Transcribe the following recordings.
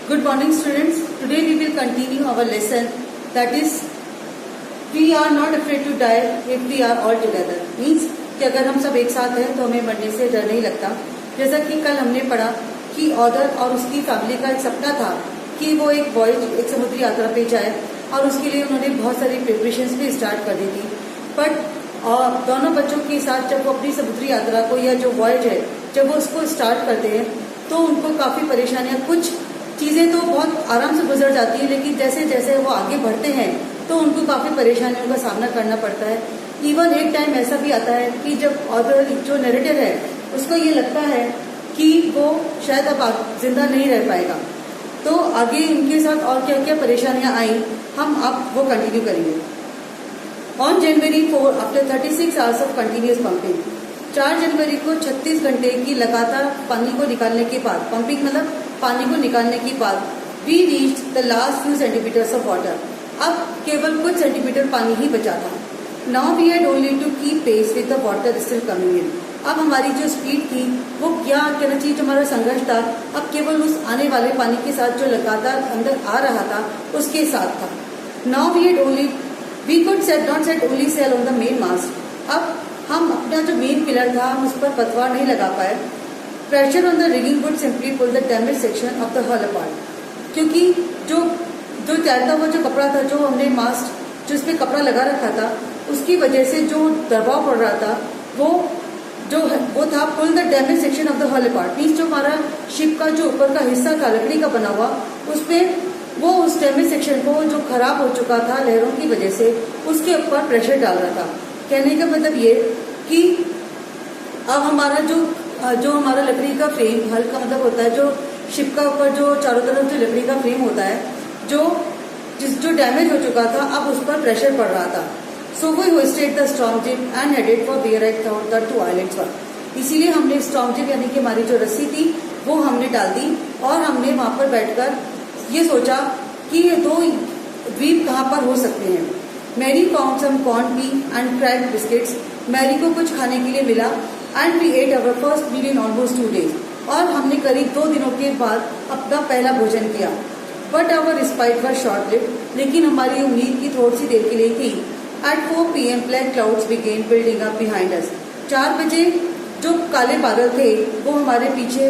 Good morning students. Today we will continue our lesson, that is we are not afraid to die if we are all together. Means कि अगर हम सब एक साथ हैं तो हमें मरने से डर नहीं लगता. जैसा कि कल हमने पढ़ा कि ऑथर और उसकी फैमिली का एक सपना था कि वो एक वॉयज एक समुद्री यात्रा पे जाए और उसके लिए उन्होंने बहुत सारी प्रिपरेशंस भी स्टार्ट कर दी थी. बट दोनों बच्चों के साथ जब वो अपनी समुद्री यात्रा को या जो वॉयज है जब वो उसको स्टार्ट करते हैं तो उनको काफी परेशानियां, कुछ चीजें तो बहुत आराम से गुजर जाती है, लेकिन जैसे जैसे वो आगे बढ़ते हैं तो उनको काफी परेशानियों का सामना करना पड़ता है. इवन एक टाइम ऐसा भी आता है कि जब ऑथर जो नरेटर है उसको ये लगता है कि वो शायद अब जिंदा नहीं रह पाएगा. तो आगे उनके साथ और क्या क्या परेशानियां आई हम अब वो कंटिन्यू करेंगे. On January 4 after 36 hours of continuous pumping, 4 जनवरी को 36 घंटे की लगातार पानी को निकालने के बाद, पंपिंग मतलब पानी को निकालने के बाद, we reach the last few centimetres of water. अब केवल कुछ सेंटीमीटर पानी ही बचा था. Now we had only to keep pace with the water still coming in. अब हमारी जो स्पीड थी वो क्या कहना चाहिए, जो हमारा संघर्ष था अब केवल उस आने वाले पानी के साथ जो लगातार अंदर आ रहा था उसके साथ था. Now we had only we could set not set only sail on the main mast. अब हम अपना जो मेन पिलर था हम उस पर पतवार नहीं लगा पाए. Pressure on the rigging would simply pull the damage section of the hull apart. क्योंकि जो तैरता हुआ जो कपड़ा था, जो हमने मास्ट जो इस पे कपड़ा लगा रखा था, उसकी वजह से जो दबाव पड़ रहा था वो था pull the damage section of the hull apart. Means जो हमारा शिप का जो ऊपर का हिस्सा था लकड़ी का बना हुआ, उसमें वो उस डैमेज सेक्शन को जो खराब हो चुका था लहरों की वजह से उसके ऊपर प्रेशर डाल रहा था. कहने का मतलब ये कि अब हमारा जो हमारा लकड़ी का फ्रेम, हल का मतलब होता है जो शिप का ऊपर जो चारों तरफ जो लकड़ी का फ्रेम होता है जो डैमेज हो चुका था, अब उस पर प्रेशर पड़ रहा था. So we hoisted the strong jib and headed for where I thought the 2 islands were. इसीलिए हमने स्ट्रॉन्ग जिप यानी कि हमारी जो रस्सी थी वो हमने डाल दी और हमने वहां पर बैठकर ये सोचा कि ये 2 द्वीप कहाँ पर हो सकते हैं. Mary found some corn pea and cracked biscuits. Mary को कुछ खाने के लिए मिला and we ate our first meal in almost 2 days. और हमने करीब 2 दिनों के बाद अपना पहला भोजन किया. But our respite were short lived. लेकिन हमारी उम्मीद की थोड़ी सी देर के लिए थी. At 4 PM black clouds began building up behind us. 4 बजे जो काले बादल थे वो हमारे पीछे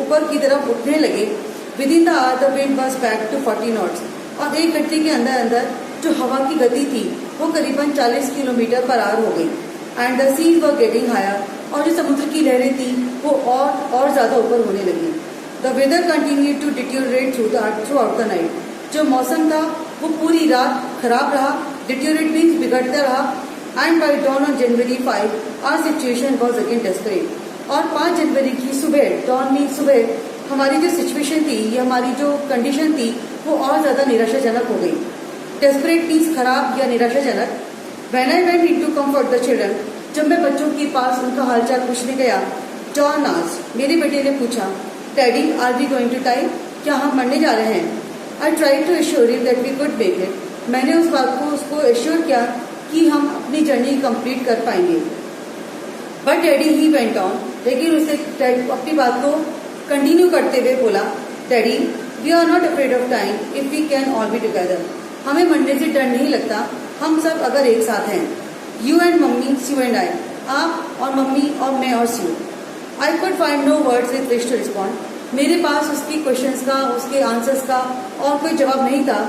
ऊपर की तरफ उठने लगे. Within the hour the wind was back to 40 knots. और 1 घंटे के अंदर अंदर जो हवा की गति थी वो करीबन 40 किलोमीटर पर आवर हो गई. And the seas were getting higher. और जो समुद्र की लहरें थी वो और ज्यादा ऊपर होने लगी. The weather continued to deteriorate throughout the night. जो मौसम था वो पूरी रात खराब रहा. डिटेरियोरेट मीन्स बिगड़ता रहा. And by dawn on January 5 our situation was again desperate. और 5 जनवरी की सुबह, डॉन मीन्स सुबह, हमारी जो सिचुएशन थी या हमारी जो कंडीशन थी वो और ज्यादा निराशाजनक हो गई. डेस्परेट मीन्स खराब या निराशाजनक. When I went into comfort the children, जब मैं बच्चों के पास उनका हालचाल पूछने गया, जॉन आस्क्ड, मेरे बेटे ने पूछा, daddy are we going to die, क्या हम मरने जा रहे हैं. I tried to assure him that we could make it. मैंने उस बात को उसको एश्योर किया कि हम अपनी जर्नी कंप्लीट कर पाएंगे. But daddy he went on. लेकिन उसे अपनी बात को कंटिन्यू करते हुए बोला, daddy we are not afraid of time if we can all be together. हमें मरने से डर नहीं लगता हम सब अगर एक साथ हैं. You and mummy, you and I, आप और मम्मी और मैं और you. I could find no words with which to respond. मेरे पास उसकी क्वेश्चंस का, उसके आंसर्स का और कोई जवाब नहीं था.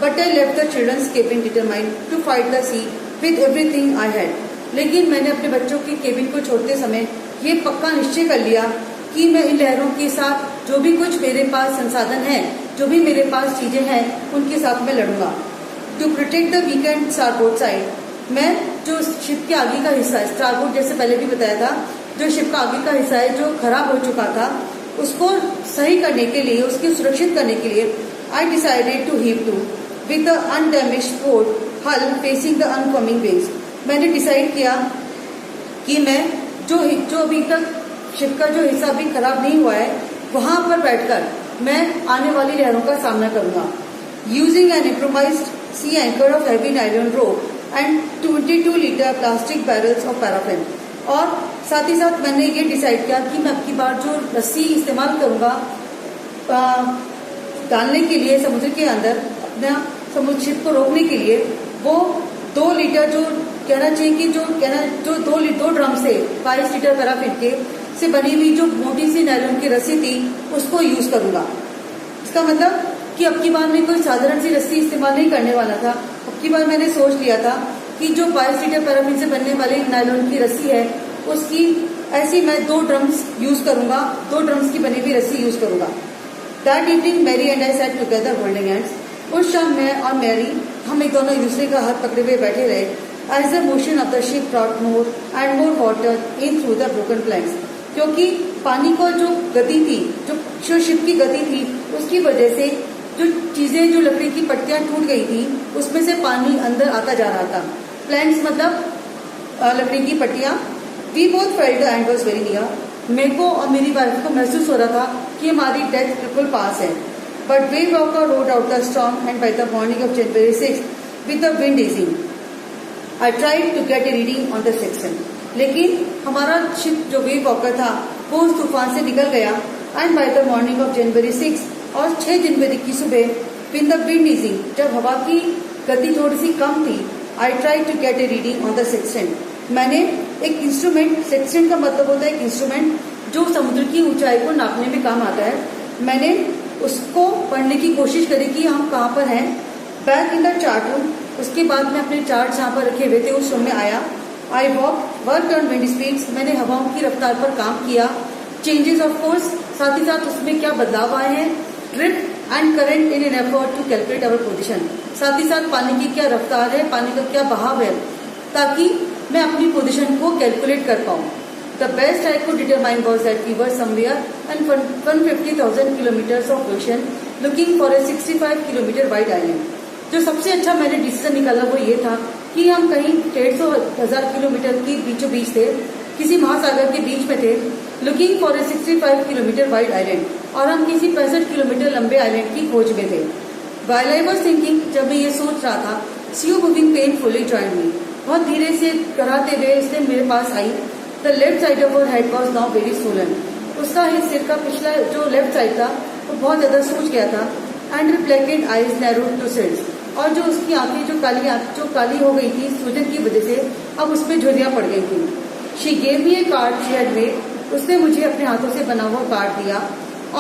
But I left the children's cabin determined to fight the sea with everything I had. लेकिन मैंने अपने बच्चों के केबिन को छोड़ते समय ये पक्का निश्चय कर लिया कि मैं इन लहरों के साथ जो भी कुछ मेरे पास संसाधन है, जो भी मेरे पास चीजें हैं, उनके साथ मैं लड़ूंगा. To protect the weak and starboard side, मैं जो शिप के आगे का हिस्सा है, स्टारबोर्ड जैसे पहले भी बताया था, जो शिप का आगे का हिस्सा है जो खराब हो चुका था उसको सही करने के लिए, उसकी सुरक्षित करने के लिए I decided to heave to with the undamaged port hull facing the oncoming waves. मैंने डिसाइड किया कि मैं जो अभी तक शिप का जो हिस्सा भी खराब नहीं हुआ है वहां पर बैठकर मैं आने वाली लहरों का सामना करूंगा. Using an improvised sea anchor of heavy nylon rope and 22 litre plastic barrels of paraffin. और साथ ही साथ मैंने ये डिसाइड किया कि मैं अब की बार जो रस्सी इस्तेमाल करूंगा डालने के लिए समुद्र के अंदर अपना समुद्र शिप को रोकने के लिए वो 2 लीटर जो कहना चाहिए कि जो 2 ड्रम से 22 लीटर पैराफिन के से बनी हुई जो मोटी सी नायलॉन की रस्सी थी उसको यूज करूंगा। इसका मतलब कि अब की बार मैं कोई साधारण सी रस्सी इस्तेमाल नहीं करने वाला था। अब की बार मैंने सोच लिया था कि जो 22 लीटर पैराफिन से बनने वाली नायलॉन की रस्सी है उसकी ऐसी मैं 2 ड्रम्स यूज करूंगा, 2 ड्रम्स की बनी हुई रस्सी यूज करूंगा। That evening Mary and I sat together holding hands. उस शाम मैं और मैरी हम एक दोनों एक दूसरे का हाथ पकड़े हुए बैठे रहे। As the motion of the ship brought more and more water in through the broken planks, क्योंकि पानी को जो गति थी, जो शिप की गति थी, उसकी वजह से जो चीजें, जो लकड़ी की पट्टियां टूट गई थी उसमें से पानी अंदर आता जा रहा था। प्लैंक्स मतलब लकड़ी की पट्टियां। We both felt the end was very near. मेरे को और मेरी वाइफ को महसूस हो रहा था कि हमारी डेथ बिल्कुल पास है। But wave walker road out the storm and by the morning of January 6 with the wind easing, I tried to get a reading on the section. लेकिन हमारा शिप जो वेव वॉकर था वो उस तूफान से निकल गया। And by the morning of January 6 और 6 जनवरी की सुबह विद द विंड easing, जब हवा की गति थोड़ी सी कम थी, I tried to get a reading on the section. मैंने एक इंस्ट्रूमेंट, सेक्शन का मतलब होता है एक इंस्ट्रूमेंट जो समुद्र की ऊंचाई को नापने में काम आता है, मैंने उसको पढ़ने की कोशिश करी कि हम कहाँ पर हैं। Back in the chart room, उसके बाद मैं अपने चार्ट जहाँ पर रखे हुए थे उस रूम में आया। I work on wind speeds, मैंने हवाओं की रफ्तार पर काम किया। चेंजेस ऑफ कोर्स, साथ ही साथ उसमें क्या बदलाव आए हैं। Drift and current in an effort to calculate our position, साथ ही साथ पानी की क्या रफ्तार है, पानी का क्या बहाव है, ताकि मैं अपनी पोजीशन को कैलकुलेट कर पाऊं। The best I could determine was that we were somewhere and 150,000 kilometres of ocean looking for a 65 kilometre wide island. जो सबसे अच्छा मैंने डिसीजन निकाला वो ये था कि हम कहीं 150,000 किलोमीटर की बीचों बीच थे, किसी महासागर के बीच में थे, looking for a 65 kilometre wide island, और हम किसी 65 किलोमीटर लंबे आइलैंड की खोज में थे। While I was thinking, जब मैं ये सोच रहा था, Sue moving painfully joined me. बहुत धीरे से कराते हुए उसने मेरे पास आई। The left side of her head was now very swollen. उसका ही सिर का पिछला जो लेफ्ट साइड था वो बहुत ज्यादा सूज गया था। And her blackened eyes narrowed to slits. और जो उसकी आंखें जो काली हो गई थी सूजन की वजह से, अब उसमें झुर्रियां पड़ गई थी। She gave me a card she had made. उसने मुझे अपने हाथों से बना हुआ कार्ड दिया।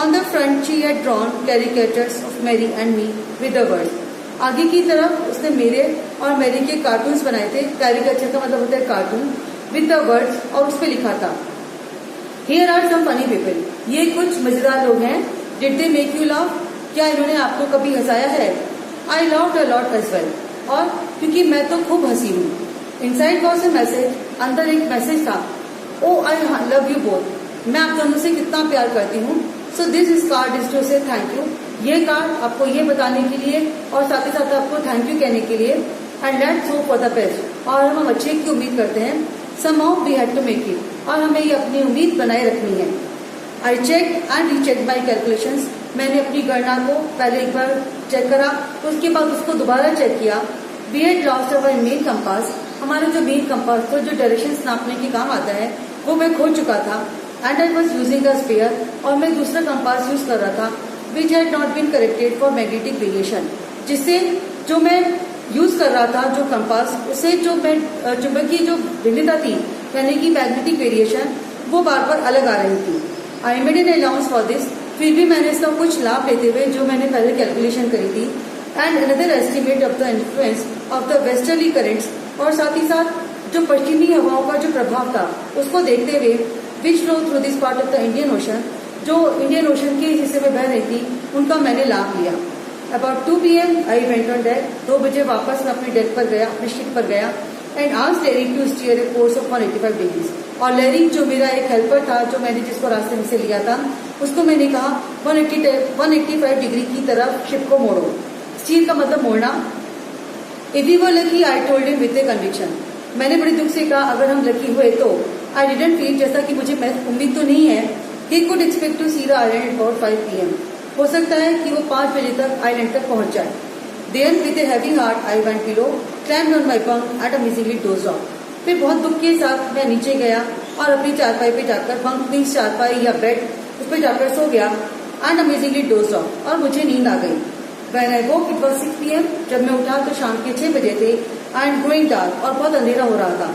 On the front she had drawn caricatures of Mary and me with the words. आगे की तरफ उसने मेरे और मैरी के कार्टून्स बनाए थे। कैरिकेचर का मतलब होता है कार्टून। विद द वर्ड्स, और उस पे लिखा था here are some funny people, ये कुछ मजेदार लोग हैं। Did they make you love, क्या इन्होंने आपको कभी हंसाया है। I loved a lot as well, और क्योंकि मैं तो खूब हंसी हूँ। इनसाइड वॉज ए मैसेज, अंदर एक मैसेज था। Oh I love you both, मैं आप दोनों से कितना प्यार करती हूँ। So this is card is to say thank you, ये कार्ड आपको ये बताने के लिए और साथ ही साथ आपको थैंक यू कहने के लिए। And let's hope for the best, और हम अच्छे की उम्मीद करते हैं। Somehow we had to make it, और हमें ये अपनी उम्मीद बनाए रखनी है। I check and recheck my calculations, मैंने अपनी गणना को पहले एक बार चेक करा, उसके बाद उसको दोबारा चेक किया। We had lost our main compass, हमारा जो मेन कंपास था जो डायरेक्शंस नापने के काम आता है वो मैं खो चुका था। And I was using a spare, और मैं दूसरा कंपास यूज कर रहा था which had not been corrected for magnetic variation, जिससे जो मैं यूज कर रहा था जो कंपास, उससे जो मैं चुंबकीय जो भिन्नता थी यानी कि मैग्नेटिक वेरिएशन वो बार बार अलग आ रही थी। I made an allowance for this, फिर भी मैंने इसका कुछ लाभ लेते हुए जो मैंने पहले कैलकुलेशन करी थी। And another estimate of the influence of the westerly currents, और साथ ही साथ जो पश्चिमी हवाओं का जो प्रभाव था उसको देखते हुए विच flow through this part of the Indian ocean, जो इंडियन ओशन के हिस्से में बह रही थी, उनका मैंने लाभ लिया। About 2 PM I went on deck, 2 बजे वापस मैं अपनी डेक पर गया, अपनी शिप पर गया। And asked Larry to steer a course of 185 degrees, और लैरी जो मेरा एक हेल्पर था जो मैंने जिसको रास्ते में से लिया था उसको मैंने कहा 185 डिग्री की तरफ शिप को मोड़ो। स्टीयर का मतलब मोड़ना। If you were lucky, I told him with A conviction, मैंने बड़ी दुख से कहा अगर हम लकी हुए तो। आई डिडंट फील, जैसा कि मुझे उम्मीद तो नहीं है। He could expect to see the island about 5 PM, हो सकता है कि वो 5 बजे तक आइलैंड तक पहुंच जाए। Then with a heavy heart I went below, climbed on my bunk and amazingly dozed off. फिर बहुत दुख के साथ मैं नीचे गया और अपनी चारपाई पे जाकर, बंक मीन्स चारपाई या बेड, उस पर जाकर सो गया। एंड अमेजिंगली डोज्ड ऑफ, और मुझे नींद आ गई। When I woke it was 6 PM, जब मैं उठा तो शाम के 6 बजे थे एंड growing dark, और बहुत अंधेरा हो रहा था।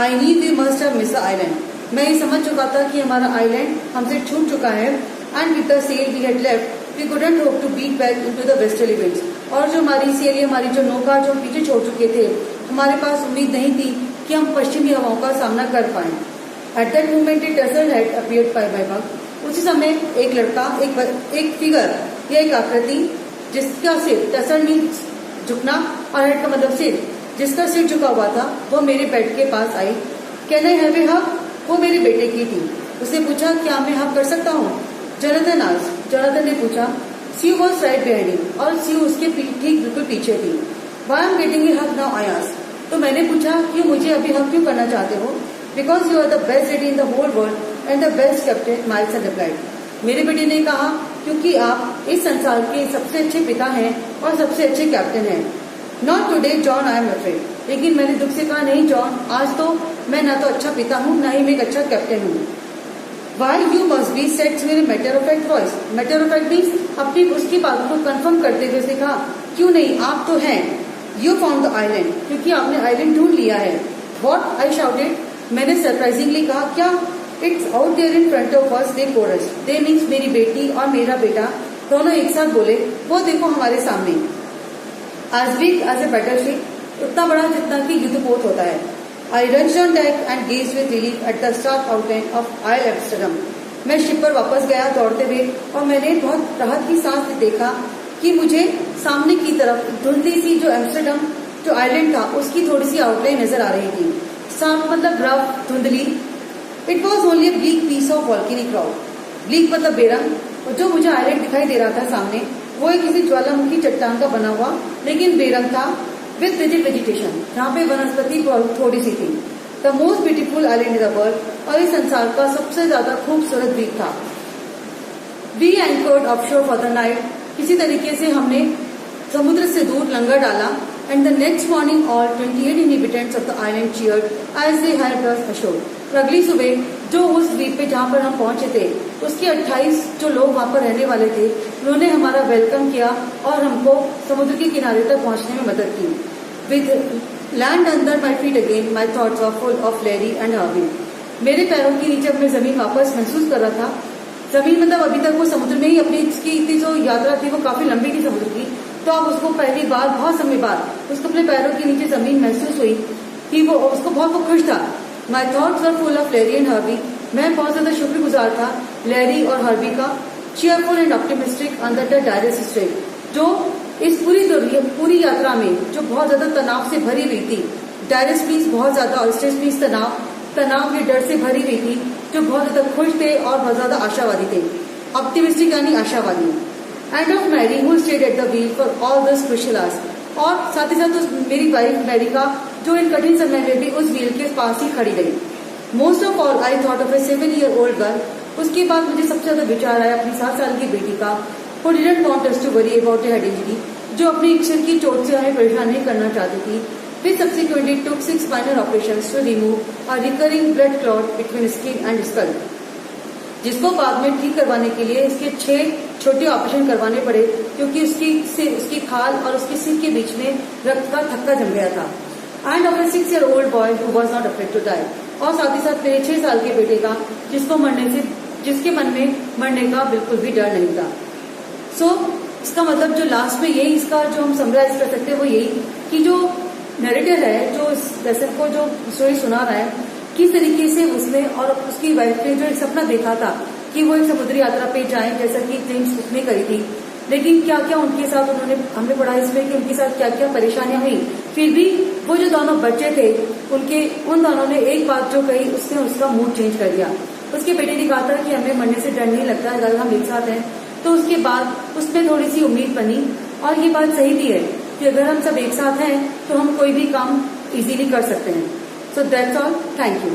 I knew we must have missed the island, मैं ये समझ चुका था कि हमारा आइलैंड हमसे छूट चुका है। And with the sail we had left we couldn't hope to beat back into the westerly winds, और जो हमारी सेल, हमारी जो नौका जो पीछे छोड़ चुके थे, हमारे पास उम्मीद नहीं थी कि हम पश्चिमी हवाओं का सामना कर पाए। At that moment a tousled head appeared by my bunk, उसी समय एक लड़का, एक फिगर या एक आकृति जिसका सिर, टसल मीन्स झुकना और हेड का मतलब सिर, जिसका सिर झुका हुआ था, वो मेरे बेड के पास आई। कैन आई हैव ए हग, वो मेरे बेटे की थी। उसने पूछा क्या मैं हग कर सकता हूँ? जोनाथन ने पूछा। सी वॉज राइट बिहाइंड हिम, और सी उसके ठीक बिल्कुल पीछे थी। Why am getting a hug now, I asked, तो मैंने पूछा कि मुझे अभी हग क्यों करना चाहते हो? Because you are the best lady in the whole world and the best captain, Milson replied. मेरे बेटे ने कहा क्योंकि आप इस संसार के सबसे अच्छे पिता हैं और सबसे अच्छे कैप्टन हैं। Not today John, I am afraid, लेकिन मैंने दुख से कहा नहीं जॉन, आज तो मैं ना तो अच्छा पिता हूँ ना ही मैं एक अच्छा कैप्टन हूँ। वाई यू मस्ट बी सेट्स मेरे matter of fact voice, matter of fact means अपनी उसकी बात को कंफर्म करते हुए उसने कहा क्यों नहीं, आप तो हैं। यू फाउंड द आइलैंड, क्योंकि आपने आइलैंड ढूंढ लिया है। वॉट, आई शाउटेड, मैंने सरप्राइजिंगली कहा। क्या? It's out there in front of us, they chorus, they means मेरी बेटी और मेरा बेटा दोनों एक साथ बोले, वो देखो हमारे सामने। As big as a battlefield, उतना बड़ा जितना कि युद्धपोत होता है। I ran on deck and gazed with relief at the stark outline of isle Amsterdam, मैं शिप पर वापस गया दौड़ते हुए, और मैंने बहुत राहत की सांस से देखा कि मुझे सामने की तरफ धुंधली सी जो एम्स्टर्डम जो आइलैंड था उसकी थोड़ी सी आउटलाइन नजर आ रही थी। साफ मतलब रफ, धुंधली। It was only a bleak piece of volcanic rock, bleak मतलब बेरंग, और जो मुझे आइलैंड दिखाई दे रहा था सामने वो एक किसी ज्वालामुखी चट्टान का बना हुआ लेकिन बेरंग था, विद रिजिड वेजिटेशन, जहाँ पे वनस्पति थोड़ी सी थी। The most beautiful island in the world, और इस संसार का सबसे ज्यादा खूबसूरत द्वीप था। We anchored offshore for the night, किसी तरीके से हमने समुद्र से दूर लंगर डाला। And the next morning all 28 inhabitants of the island cheered as they helped us ashore, अगली सुबह जो उस द्वीप पे जहाँ पर हम पहुंचे थे उसके 28 जो लोग वहाँ पर रहने वाले थे, उन्होंने हमारा वेलकम किया और हमको समुद्र के किनारे तक पहुंचने में मदद की। With land under my feet again my thoughts were full of Larry and Harvey, मेरे पैरों के नीचे मैं जमीन वापस महसूस कर रहा था। जमीन मतलब अभी तक वो समुद्र में ही अपनी इसकी जो यात्रा थी वो काफी लंबी थी समुद्र की, तो अब उसको पहली बार बहुत समय बाद उसको अपने पैरों के नीचे जमीन महसूस हुई कि वो उसको बहुत खुश था। My thoughts were full of Larry and Harvey, मैं बहुत ज्यादा शुक्रगुजार था लैरी और हर्वी का। Cheerful and optimistic under the direst stress, जो इस पूरी यात्रा में जो बहुत ज्यादा तनाव से भरी हुई थी। डायरेस्ट मीन्स बहुत ज्यादा और स्ट्रेस मीन्स तनाव के डर से भरी हुई थी, जो बहुत ज्यादा खुश थे और बहुत ज्यादा आशावादी थे। ऑप्टिमिस्टिक यानी आशावादी। And of Mary who stayed at the wheel for all this crucial hours, और साथ ही साथ उस मेरी वाइफ मैरी का जो इन कठिन समय में भी उस व्हील के पास ही खड़ी रही। Most of all I thought of A 7-year-old girl, उसके बाद मुझे सबसे ज्यादा विचार आया अपनी 7 साल की बेटी का। Who didn't want us to worry about a head injury, जो अपनी सिर की चोट से हमें परेशान नहीं करना चाहती थी। We subsequently took 6 minor operations to remove a recurring blood clot between skin and skull, जिसको बाद में ठीक करवाने के लिए इसके 6 छोटे ऑपरेशन करवाने पड़े, क्योंकि उसकी खाल और उसके सिर के बीच में रक्त का थक्का जम गया था। End of A 6-year-old boy who was not afraid to die, और साथ ही साथ मेरे 6 साल के बेटे का जिसके मन में मरने का बिल्कुल भी डर नहीं था। सो इसका मतलब जो लास्ट में यही इसका जो हम समराइज कर सकते हैं वो यही कि जो नरेटर है, जो इस लेसन को जो स्टोरी सुना रहा है, किस तरीके से उसने और उसकी वाइफ ने जो एक सपना देखा था कि वो एक समुद्री यात्रा पे जाएं, जैसा कि जेम्स कुक ने करी थी, लेकिन क्या क्या उनके साथ हमने पढ़ा इसमें कि उनके साथ क्या क्या परेशानियां हुई। फिर भी वो जो दोनों बच्चे थे उन दोनों ने एक बात जो कही, उसने उसका मूड चेंज कर दिया। उसके बेटे ने कहा था कि हमें मरने से डर नहीं लगता अगर हम एक साथ हैं, तो उसके बाद उसमें थोड़ी सी उम्मीद बनी, और ये बात सही भी है कि अगर हम सब एक साथ हैं तो हम कोई भी काम इजीली कर सकते हैं। So that's all, thank you.